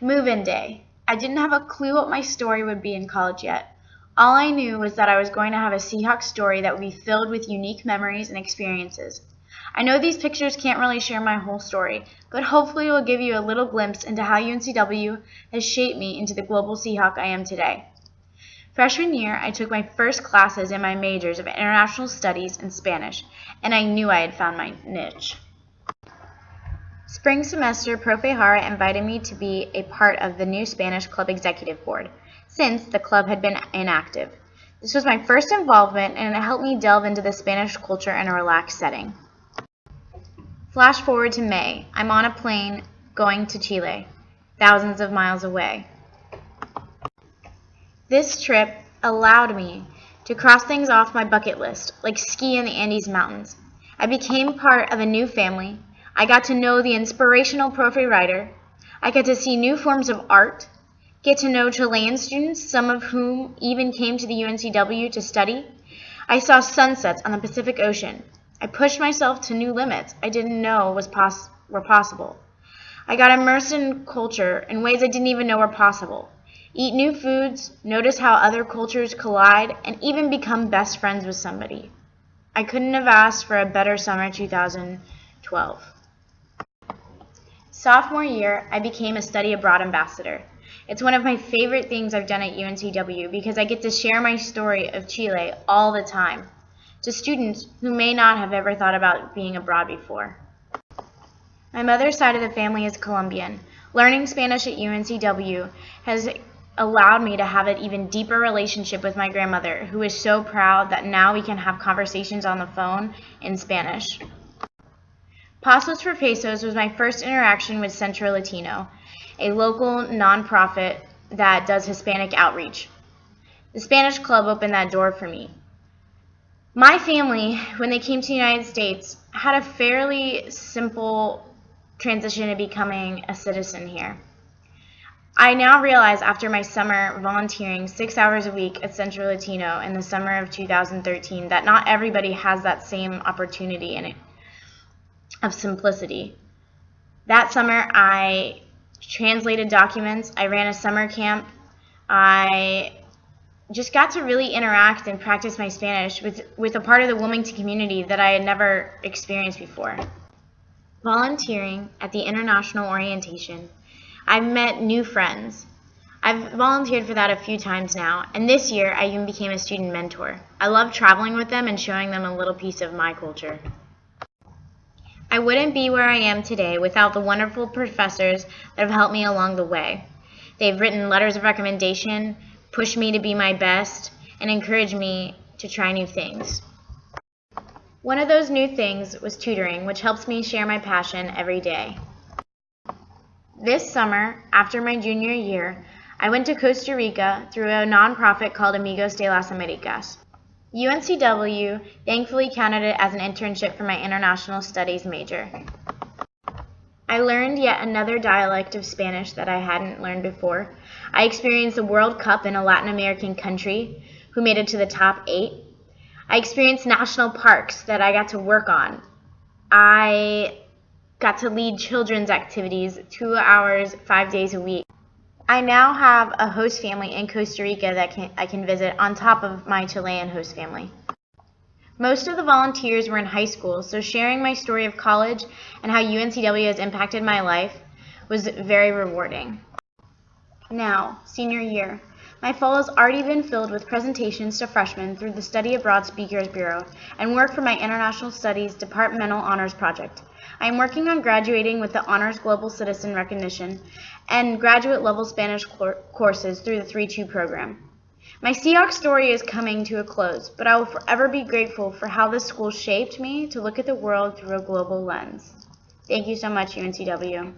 Move-in day. I didn't have a clue what my story would be in college yet. All I knew was that I was going to have a Seahawks story that would be filled with unique memories and experiences. I know these pictures can't really share my whole story, but hopefully it will give you a little glimpse into how UNCW has shaped me into the global Seahawk I am today. Freshman year, I took my first classes in my majors of International Studies and Spanish, and I knew I had found my niche. Spring semester, Profe Jara invited me to be a part of the new Spanish Club Executive Board, since the club had been inactive. This was my first involvement, and it helped me delve into the Spanish culture in a relaxed setting. Flash forward to May. I'm on a plane going to Chile, thousands of miles away. This trip allowed me to cross things off my bucket list, like ski in the Andes Mountains. I became part of a new family. I got to know the inspirational Profe writer. I got to see new forms of art, get to know Chilean students, some of whom even came to the UNCW to study. I saw sunsets on the Pacific Ocean. I pushed myself to new limits I didn't know were possible. I got immersed in culture in ways I didn't even know were possible. Eat new foods, notice how other cultures collide, and even become best friends with somebody. I couldn't have asked for a better summer 2012. Sophomore year, I became a study abroad ambassador. It's one of my favorite things I've done at UNCW because I get to share my story of Chile all the time to students who may not have ever thought about being abroad before. My mother's side of the family is Colombian. Learning Spanish at UNCW has allowed me to have an even deeper relationship with my grandmother, who is so proud that now we can have conversations on the phone in Spanish. Pasos for Pesos was my first interaction with Centro Latino, a local nonprofit that does Hispanic outreach. The Spanish Club opened that door for me. My family, when they came to the United States, had a fairly simple transition to becoming a citizen here. I now realize after my summer volunteering 6 hours a week at Centro Latino in the summer of 2013 that not everybody has that same opportunity in it of simplicity. That summer I translated documents, I ran a summer camp, I just got to really interact and practice my Spanish with a part of the Wilmington community that I had never experienced before. Volunteering at the International Orientation, I've met new friends. I've volunteered for that a few times now, and this year I even became a student mentor. I love traveling with them and showing them a little piece of my culture. I wouldn't be where I am today without the wonderful professors that have helped me along the way. They've written letters of recommendation, pushed me to be my best, and encouraged me to try new things. One of those new things was tutoring, which helps me share my passion every day. This summer, after my junior year, I went to Costa Rica through a nonprofit called Amigos de las Americas. UNCW thankfully counted it as an internship for my international studies major. I learned yet another dialect of Spanish that I hadn't learned before. I experienced the World Cup in a Latin American country who made it to the top 8. I experienced national parks that I got to work on. I got to lead children's activities 2 hours, 5 days a week. I now have a host family in Costa Rica that I can visit on top of my Chilean host family. Most of the volunteers were in high school, so sharing my story of college and how UNCW has impacted my life was very rewarding. Now, senior year. My fall has already been filled with presentations to freshmen through the Study Abroad Speakers Bureau and work for my International Studies Departmental Honors Project. I am working on graduating with the Honors Global Citizen Recognition and graduate-level Spanish courses through the 3-2 program. My Seahawks story is coming to a close, but I will forever be grateful for how this school shaped me to look at the world through a global lens. Thank you so much, UNCW.